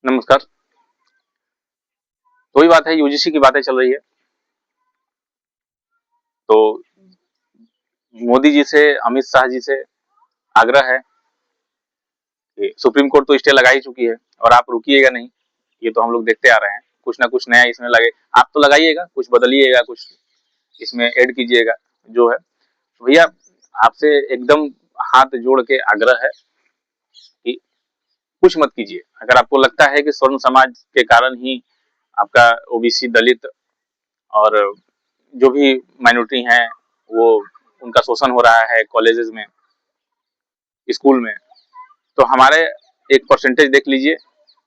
नमस्कार। वही बात है, यूजीसी की बातें चल रही है। तो मोदी जी से, अमित शाह जी से आग्रह है कि सुप्रीम कोर्ट तो स्टे लगा ही चुकी है और आप रुकिएगा नहीं। ये तो हम लोग देखते आ रहे हैं, कुछ ना कुछ नया इसमें लगे। आप तो लगाइएगा, कुछ बदलिएगा, कुछ इसमें ऐड कीजिएगा जो है। तो भैया आपसे एकदम हाथ जोड़ के आग्रह है कि कुछ मत कीजिए। अगर आपको लगता है कि स्वर्ण समाज के कारण ही आपका ओबीसी, दलित और जो भी माइनॉरिटी हैं वो उनका शोषण हो रहा है कॉलेजेस में, स्कूल में, तो हमारे एक परसेंटेज देख लीजिए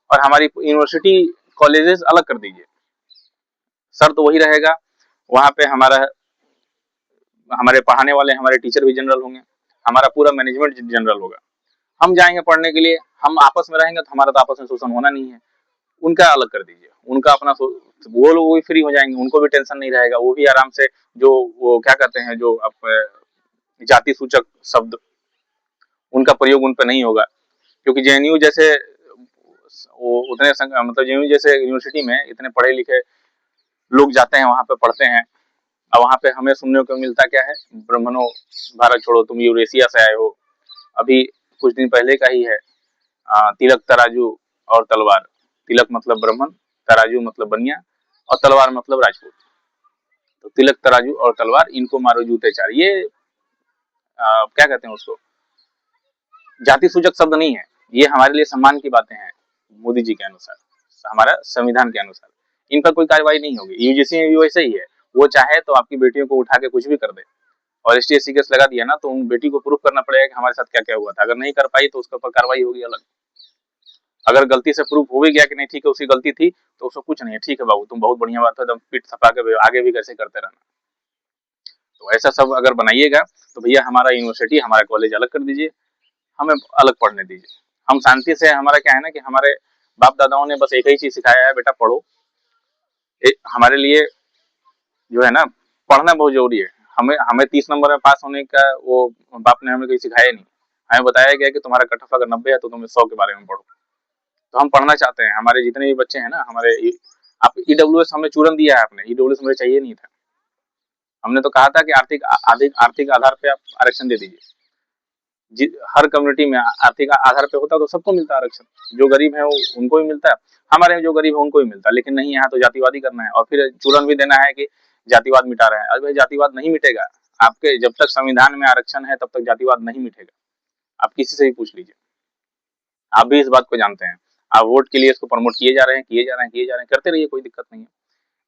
और हमारी यूनिवर्सिटी कॉलेजेस अलग कर दीजिए। सर तो वही रहेगा, वहां पे हमारे पढ़ाने वाले हमारे टीचर भी जनरल होंगे, हमारा पूरा मैनेजमेंट जनरल होगा। हम जाएंगे पढ़ने के लिए, हम आपस में रहेंगे तो हमारा तो आपस में शोषण होना नहीं है। उनका अलग कर दीजिए, उनका अपना वो लोग भी फ्री हो जाएंगे, उनको भी टेंशन नहीं रहेगा, वो भी आराम से जो वो क्या कहते हैं, जो जाति सूचक शब्द, उनका प्रयोग उन पर नहीं होगा। क्योंकि जेएनयू जैसे वो उतने मतलब जेएनयू जैसे यूनिवर्सिटी में इतने पढ़े लिखे लोग जाते हैं, वहां पे पढ़ते हैं। और वहां पे हमें सुनने को मिलता क्या है, ब्राह्मणों भारत छोड़ो, तुम यूरेशिया से आए हो। अभी कुछ दिन पहले का ही है, तिलक तराजू और तलवार। तिलक मतलब ब्राह्मण, तराजू मतलब बनिया और तलवार मतलब राजपूत। तो तिलक तराजू और तलवार, इनको मारो जूते चार। ये क्या कहते हैं उसको, जाति सूचक शब्द नहीं है, ये हमारे लिए सम्मान की बातें हैं। मोदी जी के अनुसार, हमारा संविधान के अनुसार इन पर कोई कार्रवाई नहीं होगी। यूजीसी में भी वैसे ही है, वो चाहे तो आपकी बेटियों को उठा के कुछ भी कर दे। और एसटी केस लगा दिया ना, तो उन बेटी को प्रूफ करना पड़ेगा कि हमारे साथ क्या क्या हुआ था। अगर नहीं कर पाई तो उसके ऊपर कार्रवाई होगी अलग। अगर गलती से प्रूफ हो भी गया कि नहीं ठीक है उसकी गलती थी, तो उसको कुछ नहीं है, ठीक है बाबू तुम बहुत बढ़िया बात है, तुम पीठ थपा के आगे भी कैसे करते रहना। तो ऐसा सब अगर बनाइएगा तो भैया हमारा यूनिवर्सिटी, हमारा कॉलेज अलग कर दीजिए, हमें अलग पढ़ने दीजिए। हम शांति से, हमारा क्या है ना कि हमारे बाप दादाओं ने बस एक ही चीज सिखाया है, बेटा पढ़ो। हमारे लिए जो है ना, पढ़ना बहुत जरूरी है। हमें हमें 30 नंबर में पास होने का वो बाप ने हमें कहीं सिखाया नहीं। हमें बताया गया कि तुम्हारा कट ऑफ अगर 90 है तो तुम्हें 100 के बारे में पढ़ो। तो हम पढ़ना चाहते हैं, हमारे जितने भी बच्चे हैं ना, हमारे आप ईडब्ल्यूएस हमें चूरन दिया है आपने, ईडब्ल्यूएस मुझे चाहिए नहीं था। हमने तो कहा था कि आर्थिक आधार पे आप आरक्षण दे दीजिए। हर कम्युनिटी में आर्थिक आधार पे होता तो सबको मिलता आरक्षण, जो गरीब है वो उनको भी मिलता है, हमारे जो गरीब है उनको भी मिलता है। लेकिन नहीं, यहाँ तो जातिवादी करना है और फिर चूरन भी देना है कि जातिवाद मिटा रहे हैं। अरे भाई जातिवाद नहीं मिटेगा, आपके जब तक संविधान में आरक्षण है तब तक जातिवाद नहीं मिटेगा। आप किसी से भी पूछ लीजिए, आप भी इस बात को जानते हैं। आप वोट के लिए इसको प्रमोट किए जा रहे हैं, किए जा रहे हैं, किए जा रहे हैं, करते रहिए, कोई दिक्कत नहीं है।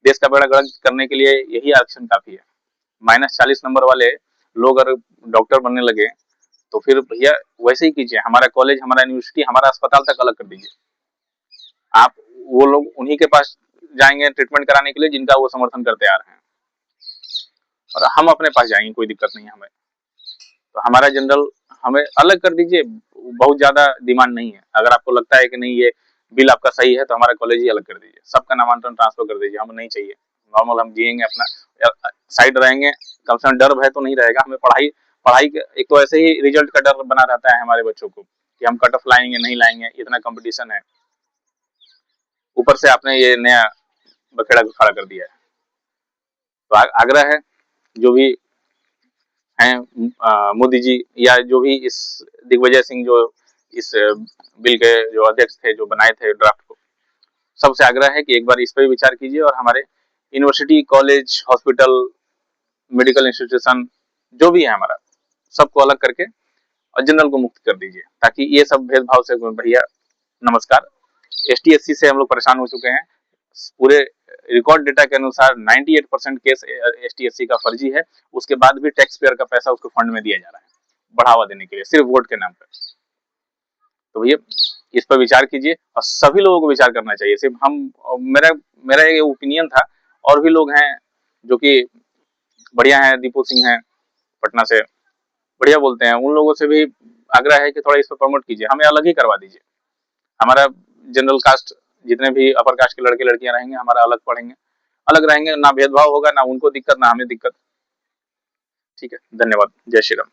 देश का बेड़ा गर्क करने के लिए यही आरक्षण काफी है। -40 नंबर वाले लोग अगर डॉक्टर बनने लगे तो फिर भैया वैसे ही कीजिए, हमारा कॉलेज, हमारा यूनिवर्सिटी, हमारा अस्पताल तक अलग कर दीजिए। आप वो लोग उन्हीं के पास जाएंगे ट्रीटमेंट कराने के लिए जिनका वो समर्थन करते आ रहे हैं, और हम अपने पास जाएंगे, कोई दिक्कत नहीं है हमें। तो हमारा जनरल हमें अलग कर दीजिए, बहुत ज्यादा डिमांड नहीं है। अगर आपको लगता है कि नहीं ये बिल आपका सही है तो हमारा कॉलेज ही अलग कर दीजिए, सबका नामांकन ट्रांसफर कर दीजिए, हमें नहीं चाहिए। नॉर्मल हम जिएंगे अपना, साइड रहेंगे, कम से कम डर भय तो नहीं रहेगा हमें। पढ़ाई पढ़ाई एक तो ऐसे ही रिजल्ट का डर बना रहता है हमारे बच्चों को कि हम कट ऑफ लाएंगे नहीं लाएंगे, इतना कंपटीशन है। ऊपर से आपने ये नया बखेड़ा खड़ा कर दिया है। तो आग्रह है, जो भी हैं मोदी जी या जो भी इस दिग्विजय सिंह जो इस बिल के जो अध्यक्ष थे, जो बनाए थे ड्राफ्ट को, सबसे आग्रह है कि एक बार इस पर विचार कीजिए और हमारे university, college, hospital, medical institution जो भी है हमारा, सबको अलग करके और जनरल को मुक्त कर दीजिए, ताकि ये सब भेदभाव से। भैया नमस्कार, एसटी-एससी से हम लोग परेशान हो चुके हैं। पूरे रिकॉर्ड डेटा के अनुसार 98% केस एसटी-एससी का फर्जी है। उसके बाद भी टैक्स पेयर का पैसा उसको फंड में दिया जा रहा है बढ़ावा देने के लिए, सिर्फ वोट के नाम पर। तो भैया इस पर विचार कीजिए और सभी लोगों को विचार करना चाहिए, सिर्फ हम, मेरा मेरा ये ओपिनियन था। और भी लोग हैं जो कि बढ़िया हैं, दीपू सिंह हैं पटना से, बढ़िया बोलते हैं, उन लोगों से भी आग्रह है कि थोड़ा इस पर प्रमोट कीजिए, हमें अलग ही करवा दीजिए। हमारा जनरल कास्ट, जितने भी अपर कास्ट के लड़के लड़कियां रहेंगे, हमारा अलग पढ़ेंगे, अलग रहेंगे, ना भेदभाव होगा, ना उनको दिक्कत ना हमें दिक्कत। ठीक है, धन्यवाद, जय श्री राम।